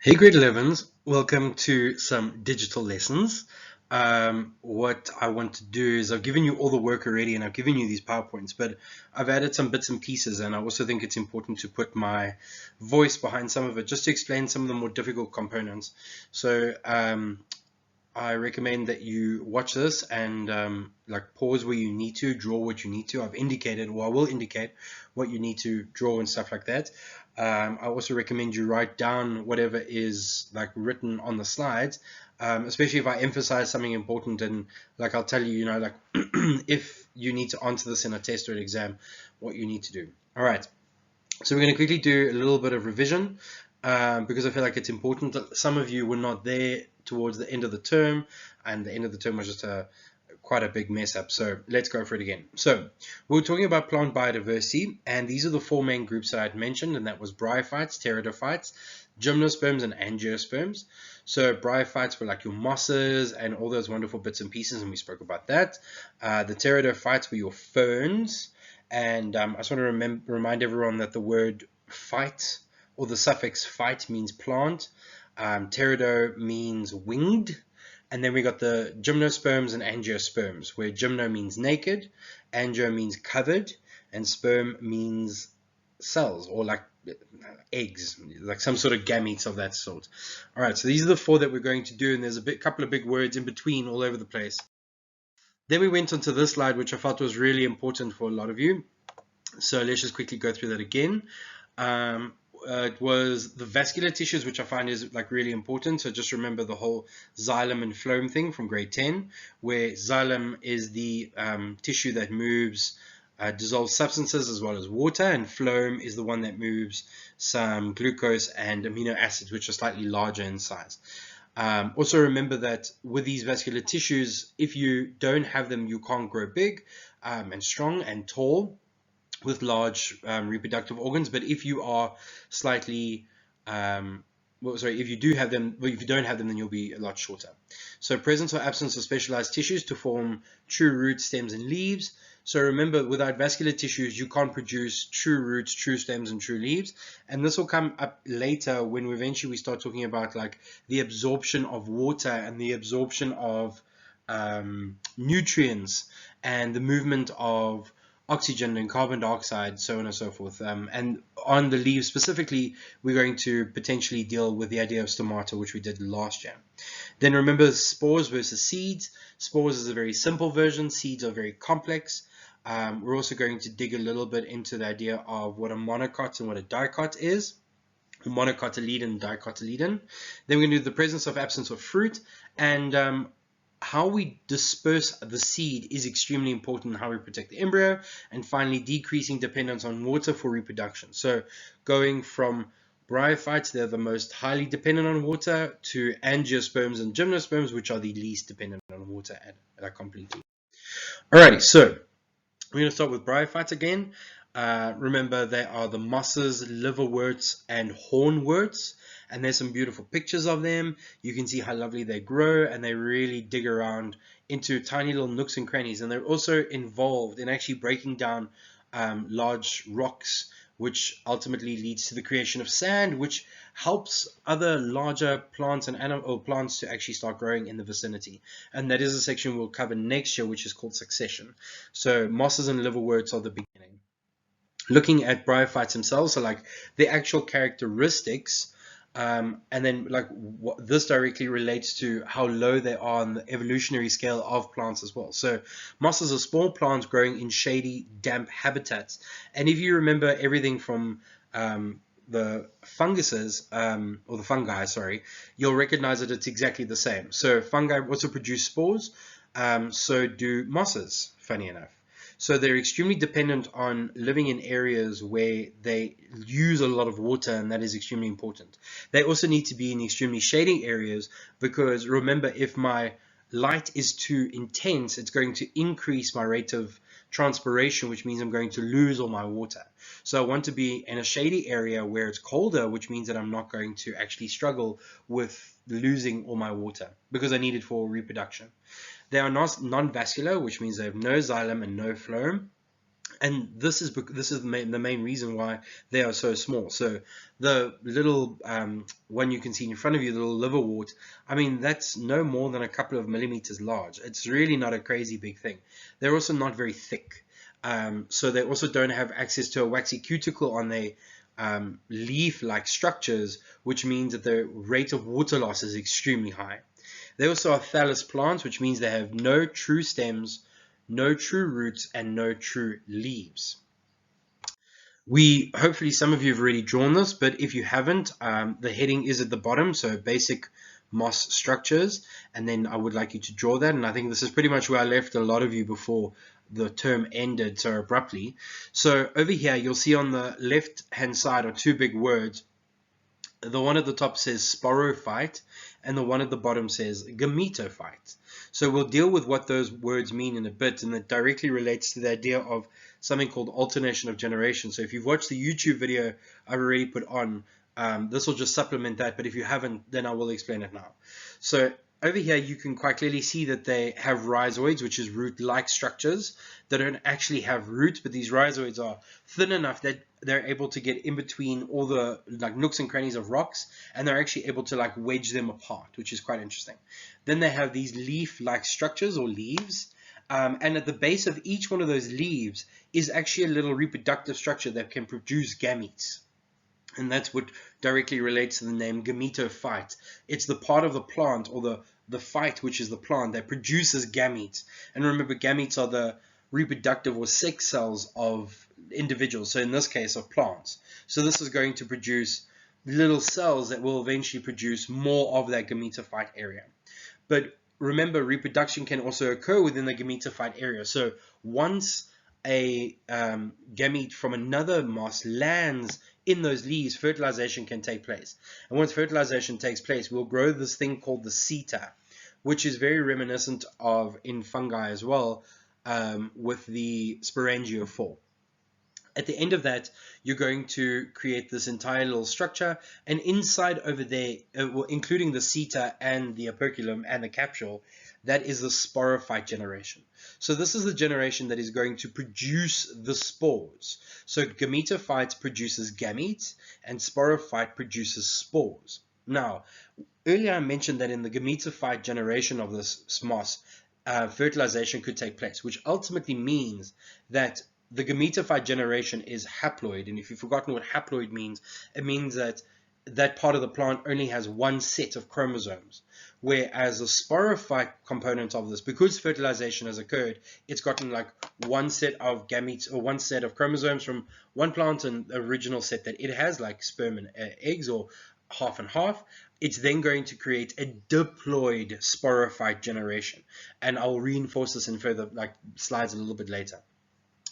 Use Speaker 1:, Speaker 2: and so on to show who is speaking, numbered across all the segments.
Speaker 1: Hey grade 11s, welcome to some digital lessons. What I want to do is I've given you all the work already and I've given you these PowerPoints, but I've added some bits and pieces, and I also think it's important to put my voice behind some of it just to explain some of the more difficult components. So I recommend that you watch this and like pause where you need to, draw what you need to. I've indicated, or I will indicate what you need to draw and stuff like that. I also recommend you write down whatever is like written on the slides, especially if I emphasize something important, and like I'll tell you, like if you need to answer this in a test or an exam, what you need to do. All right. So we're going to quickly do a little bit of revision because I feel like it's important. That some of you were not there towards the end of the term, and the end of the term was just quite a big mess up. So let's go for it again. So we were talking about plant biodiversity, and these are the four main groups that I'd mentioned, and that was bryophytes, pteridophytes, gymnosperms, and angiosperms. So bryophytes were like your mosses and all those wonderful bits and pieces, and we spoke about that. The pteridophytes were your ferns. And I just want to remind everyone that the word phyte, or the suffix phyte, means plant. Pterido means winged. And then we got the gymnosperms and angiosperms, where gymno means naked, angio means covered, and sperm means cells, or like eggs, like some sort of gametes of that sort. All right, so these are the four that we're going to do, and there's a couple of big words in between all over the place. Then we went on to this slide, which I felt was really important for a lot of you. So let's just quickly go through that again. It was the vascular tissues, which I find is like really important. So just remember the whole xylem and phloem thing from grade 10, where xylem is the tissue that moves dissolved substances as well as water, and phloem is the one that moves some glucose and amino acids, which are slightly larger in size. Also remember that with these vascular tissues, if you don't have them, you can't grow big and strong and tall with large reproductive organs. But if you are slightly if you do have them, well, if you don't have them, then you'll be a lot shorter. So presence or absence of specialized tissues to form true roots, stems, and leaves. So remember, without vascular tissues, you can't produce true roots, true stems, and true leaves. And this will come up later when we start talking about like the absorption of water and the absorption of nutrients and the movement of oxygen and carbon dioxide, so on and so forth. And on the leaves specifically, we're going to potentially deal with the idea of stomata, which we did last year. Then remember spores versus seeds. Spores is a very simple version. Seeds are very complex. We're also going to dig a little bit into the idea of what a monocot and what a dicot is. Monocotyledon and dicotyledon. Then we're going to do the presence of absence of fruit, and how we disperse the seed is extremely important in how we protect the embryo, and finally decreasing dependence on water for reproduction. So going from bryophytes, they're the most highly dependent on water, to angiosperms and gymnosperms, which are the least dependent on water completely. Alrighty, so we're going to start with bryophytes again. Remember, they are the mosses, liverworts, and hornworts. And there's some beautiful pictures of them. You can see how lovely they grow, and they really dig around into tiny little nooks and crannies. And they're also involved in actually breaking down large rocks, which ultimately leads to the creation of sand, which helps other larger plants and plants to actually start growing in the vicinity. And that is a section we'll cover next year, which is called succession. So mosses and liverworts are the beginning. Looking at bryophytes themselves, so like the actual characteristics, and then like this directly relates to how low they are on the evolutionary scale of plants as well. So mosses are small plants growing in shady, damp habitats. And if you remember everything from the funguses, or the fungi, sorry, you'll recognize that it's exactly the same. So fungi also produce spores, so do mosses, funny enough. So they're extremely dependent on living in areas where they use a lot of water, and that is extremely important. They also need to be in extremely shady areas, because remember, if my light is too intense, it's going to increase my rate of transpiration, which means I'm going to lose all my water. So I want to be in a shady area where it's colder, which means that I'm not going to actually struggle with losing all my water, because I need it for reproduction. They are non-vascular, which means they have no xylem and no phloem. And this is the main reason why they are so small. So the little one you can see in front of you, the little liverwort, I mean, that's no more than a couple of millimeters large. It's really not a crazy big thing. They're also not very thick. So they also don't have access to a waxy cuticle on their leaf-like structures, which means that the rate of water loss is extremely high. They also are thallus plants, which means they have no true stems, no true roots, and no true leaves. Hopefully some of you have already drawn this, but if you haven't, the heading is at the bottom, so basic moss structures, and then I would like you to draw that, and I think this is pretty much where I left a lot of you before the term ended so abruptly. So over here, you'll see on the left-hand side are two big words. The one at the top says sporophyte, and the one at the bottom says gametophyte. So we'll deal with what those words mean in a bit, and it directly relates to the idea of something called alternation of generation. So if you've watched the YouTube video I've already put on, this will just supplement that, but if you haven't, then I will explain it now. So over here, you can quite clearly see that they have rhizoids, which is root-like structures. They don't actually have roots, but these rhizoids are thin enough that they're able to get in between all the nooks and crannies of rocks, and they're actually able to wedge them apart, which is quite interesting. Then they have these leaf-like structures or leaves, and at the base of each one of those leaves is actually a little reproductive structure that can produce gametes. And that's what directly relates to the name gametophyte. It's the part of the plant, or the phyte, which is the plant, that produces gametes. And remember, gametes are the reproductive or sex cells of individuals, so in this case of plants. So this is going to produce little cells that will eventually produce more of that gametophyte area. But remember, reproduction can also occur within the gametophyte area. So once a gamete from another moss lands in those leaves, fertilization can take place. And once fertilization takes place, we'll grow this thing called the seta, which is very reminiscent of, in fungi as well, with the sporangiophore. At the end of that, you're going to create this entire little structure, and inside over there, including the seta and the operculum and the capsule, that is the sporophyte generation. So this is the generation that is going to produce the spores. So gametophyte produces gametes, and sporophyte produces spores. Now, earlier I mentioned that in the gametophyte generation of this moss, fertilization could take place, which ultimately means that the gametophyte generation is haploid. And if you've forgotten what haploid means, it means that that part of the plant only has one set of chromosomes. Whereas the sporophyte component of this, because fertilization has occurred, it's gotten one set of gametes, or one set of chromosomes from one plant, and the original set that it has, like sperm and eggs, or half and half. It's then going to create a diploid sporophyte generation. And I'll reinforce this in further slides a little bit later.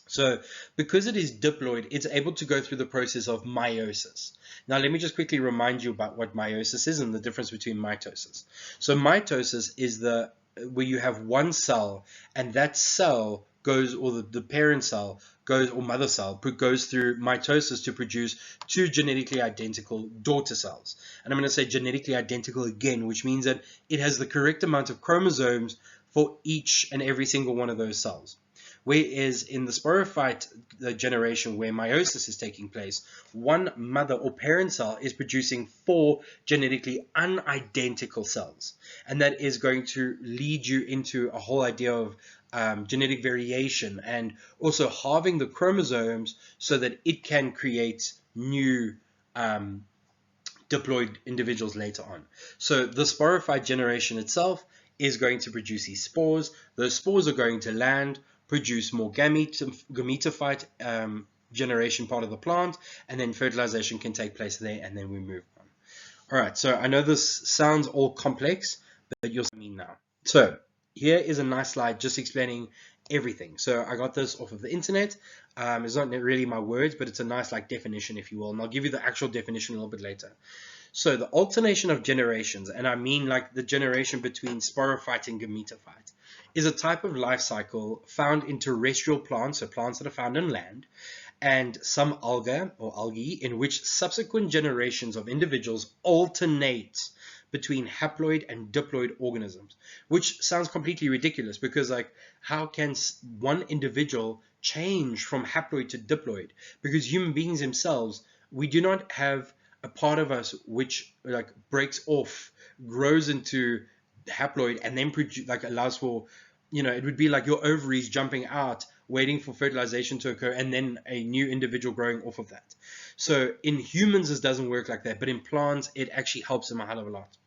Speaker 1: So because it is diploid, it's able to go through the process of meiosis. Now let me just quickly remind you about what meiosis is and the difference between mitosis. So mitosis is where you have one cell, and that cell goes, or the parent cell goes, or mother cell goes through mitosis to produce two genetically identical daughter cells. And I'm going to say genetically identical again, which means that it has the correct amount of chromosomes for each and every single one of those cells. Whereas in the sporophyte generation, where meiosis is taking place, one mother or parent cell is producing 4 genetically unidentical cells. And that is going to lead you into a whole idea of genetic variation, and also halving the chromosomes so that it can create new diploid individuals later on. So the sporophyte generation itself is going to produce these spores. Those spores are going to land, produce more gametophyte generation part of the plant, and then fertilization can take place there, and then we move on. All right, so I know this sounds all complex, but you'll see me now. So here is a nice slide just explaining everything. So I got this off of the internet. It's not really my words, but it's a nice definition, if you will, and I'll give you the actual definition a little bit later. So the alternation of generations, and I mean the generation between sporophyte and gametophyte, is a type of life cycle found in terrestrial plants, so plants that are found on land, and some algae, in which subsequent generations of individuals alternate between haploid and diploid organisms, which sounds completely ridiculous, because how can one individual change from haploid to diploid, because human beings themselves, we do not have a part of us which like breaks off, grows into haploid, and then like allows for, it would be like your ovaries jumping out, waiting for fertilization to occur, and then a new individual growing off of that. So in humans, this doesn't work like that, but in plants, it actually helps them a hell of a lot.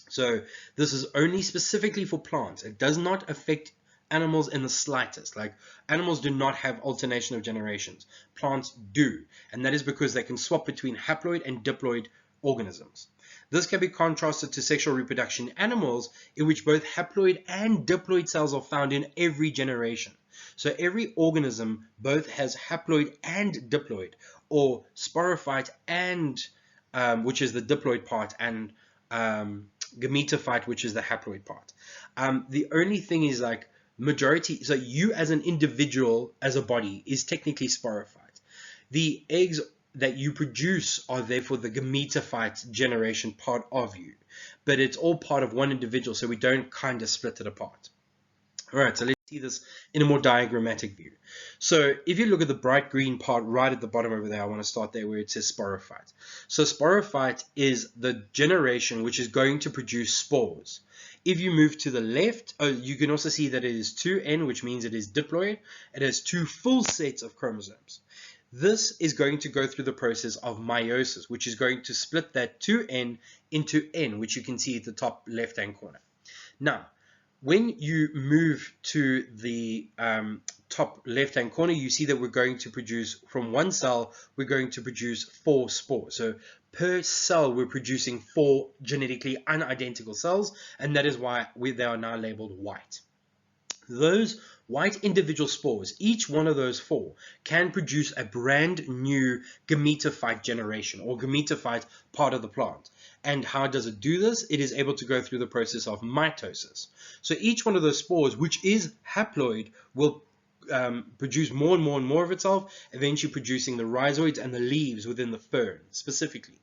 Speaker 1: So this is only specifically for plants. It does not affect animals in the slightest. Like, animals do not have alternation of generations. Plants do, and that is because they can swap between haploid and diploid organisms. This can be contrasted to sexual reproduction in animals, in which both haploid and diploid cells are found in every generation. So every organism both has haploid and diploid, or sporophyte and which is the diploid part, and gametophyte, which is the haploid part. The only thing is, like, majority, so you as an individual, as a body, is technically sporophyte. The eggs that you produce are therefore the gametophyte generation part of you, but it's all part of one individual, so we don't kind of split it apart. All right, so let's see this in a more diagrammatic view. So if you look at the bright green part right at the bottom over there, I want to start there where it says sporophyte. So sporophyte is the generation which is going to produce spores. If you move to the left, you can also see that it is 2N, which means it is diploid. It has 2 full sets of chromosomes. This is going to go through the process of meiosis, which is going to split that 2N into N, which you can see at the top left-hand corner. Now, when you move to the top left-hand corner, you see that we're going to produce, from one cell, we're going to produce 4 spores. So per cell, we're producing 4 genetically unidentical cells, and that is why they are now labeled white. Those white individual spores, each one of those 4, can produce a brand new gametophyte generation, or gametophyte part of the plant. And how does it do this? It is able to go through the process of mitosis. So each one of those spores, which is haploid, will produce more and more and more of itself, eventually producing the rhizoids and the leaves within the fern specifically.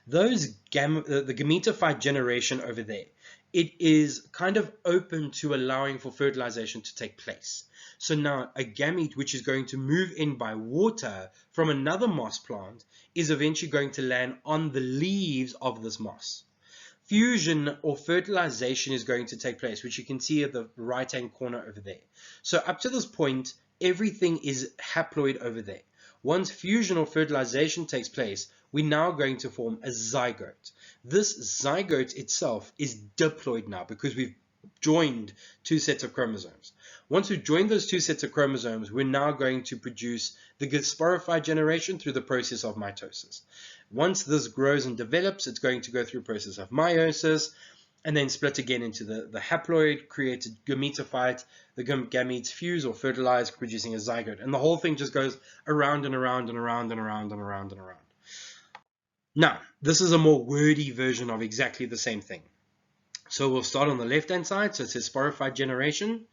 Speaker 1: The gametophyte generation over there, it is kind of open to allowing for fertilization to take place. So now a gamete which is going to move in by water from another moss plant is eventually going to land on the leaves of this moss. Fusion or fertilization is going to take place, which you can see at the right hand corner over there. So up to this point, everything is haploid over there. Once fusion or fertilization takes place, we're now going to form a zygote. This zygote itself is diploid now, because we've joined 2 sets of chromosomes. Once we've joined those 2 sets of chromosomes, we're now going to produce the sporophyte generation through the process of mitosis. Once this grows and develops, it's going to go through a process of meiosis, and then split again into the haploid, create a gametophyte, the gametes fuse or fertilize, producing a zygote. And the whole thing just goes around and around and around and around and around and around. Now, this is a more wordy version of exactly the same thing. So we'll start on the left-hand side. So it says sporophyte generation.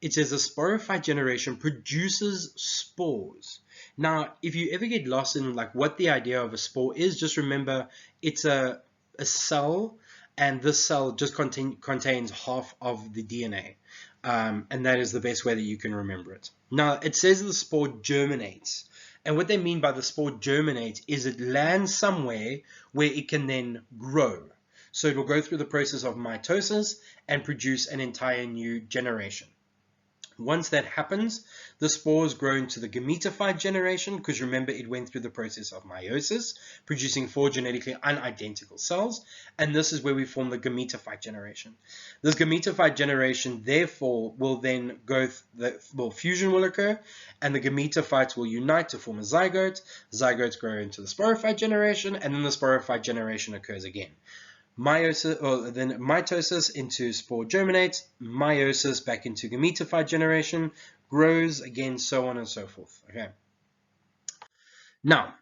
Speaker 1: It says a sporophyte generation produces spores. Now, if you ever get lost in like what the idea of a spore is, just remember it's a cell, and this cell just contains half of the DNA. And that is the best way that you can remember it. Now, it says the spore germinates. And what they mean by the spore germinate is it lands somewhere where it can then grow. So it will go through the process of mitosis and produce an entire new generation. Once that happens, the spores grow into the gametophyte generation, because remember it went through the process of meiosis, producing 4 genetically unidentical cells, and this is where we form the gametophyte generation. This gametophyte generation therefore will then fusion will occur, and the gametophytes will unite to form a zygote. Zygotes grow into the sporophyte generation, and then the sporophyte generation occurs again. Then mitosis into spore germinates, meiosis back into gametophyte generation, grows again, so on and so forth. Okay. Now,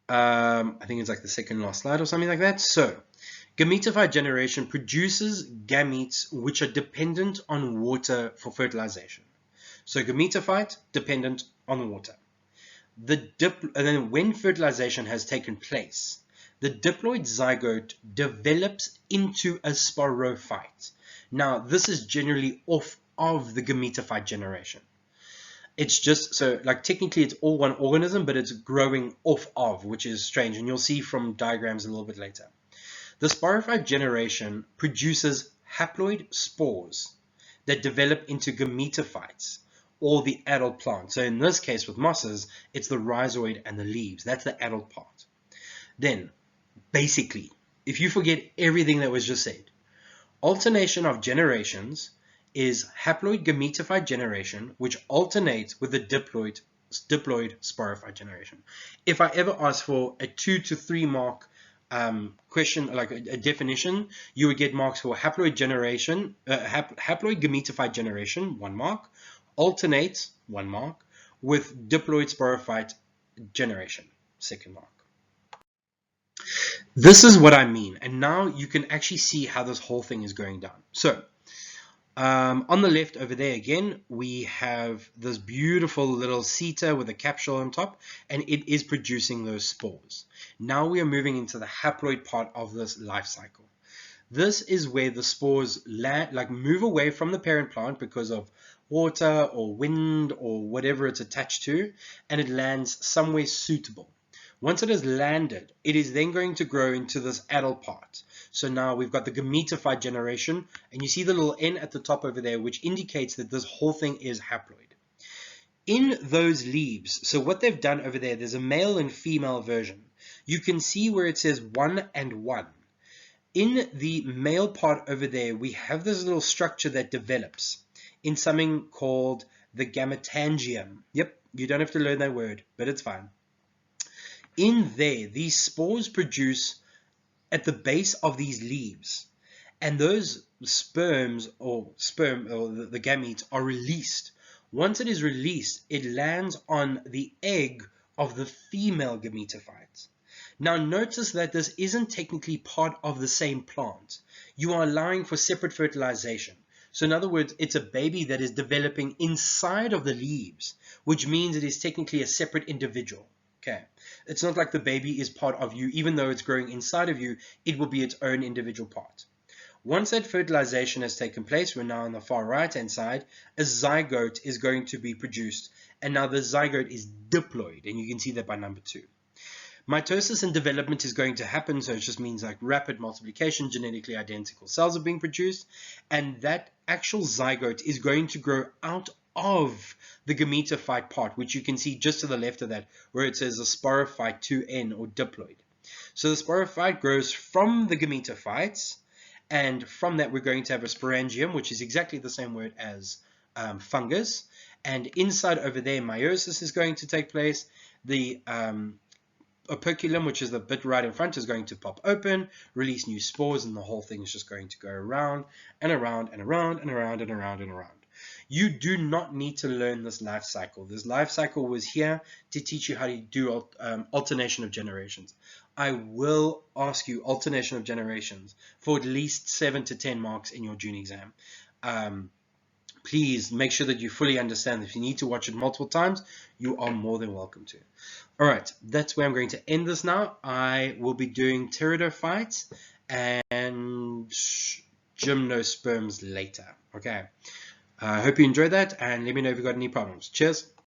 Speaker 1: I think it's like the second last slide or something like that. So, gametophyte generation produces gametes which are dependent on water for fertilization. So, gametophyte dependent on water. And then when fertilization has taken place, the diploid zygote develops into a sporophyte. Now, this is generally off of the gametophyte generation. It's just, so like technically it's all one organism, but it's growing off of, which is strange. And you'll see from diagrams a little bit later. The sporophyte generation produces haploid spores that develop into gametophytes, or the adult plant. So in this case with mosses, it's the rhizoid and the leaves. That's the adult part. Then, basically, if you forget everything that was just said, alternation of generations is haploid gametophyte generation, which alternates with the diploid sporophyte generation. If I ever ask for a 2 to 3 mark question, like a definition, you would get marks for haploid generation, haploid gametophyte generation, 1 mark, alternate, 1 mark, with diploid sporophyte generation, 2nd mark. This is what I mean, and now you can actually see how this whole thing is going down. So on the left over there again, we have this beautiful little seta with a capsule on top, and it is producing those spores. Now we are moving into the haploid part of this life cycle. This is where the spores move away from the parent plant because of water or wind or whatever it's attached to, and it lands somewhere suitable. Once it has landed, it is then going to grow into this adult part. So now we've got the gametophyte generation, and you see the little N at the top over there, which indicates that this whole thing is haploid. In those leaves, so what they've done over there, there's a male and female version. You can see where it says 1 and 1. In the male part over there, we have this little structure that develops in something called the gametangium. Yep, you don't have to learn that word, but it's fine. In there, these spores produce at the base of these leaves, and those sperm or the gametes are released. Once it is released, it lands on the egg of the female gametophyte. Now notice that this isn't technically part of the same plant. You are allowing for separate fertilization. So in other words, it's a baby that is developing inside of the leaves, which means it is technically a separate individual. Okay, it's not like the baby is part of you. Even though it's growing inside of you, it will be its own individual part. Once that fertilization has taken place, we're now on the far right hand side, a zygote is going to be produced, and now the zygote is diploid, and you can see that by number 2. Mitosis and development is going to happen, so it just means like rapid multiplication, genetically identical cells are being produced, and that actual zygote is going to grow out of the gametophyte part, which you can see just to the left of that, where it says a sporophyte 2N or diploid. So the sporophyte grows from the gametophytes, and from that we're going to have a sporangium, which is exactly the same word as fungus, and inside over there meiosis is going to take place. The operculum, which is the bit right in front, is going to pop open, release new spores, and the whole thing is just going to go around and around and around and around and around and around. You do not need to learn this life cycle. This life cycle was here to teach you how to do alternation of generations. I will ask you alternation of generations for at least 7 to 10 marks in your June exam. Please make sure that you fully understand. If you need to watch it multiple times, you are more than welcome to. All right, that's where I'm going to end this now. I will be doing pteridophytes and gymnosperms later. Okay. I hope you enjoyed that, and let me know if you've got any problems. Cheers.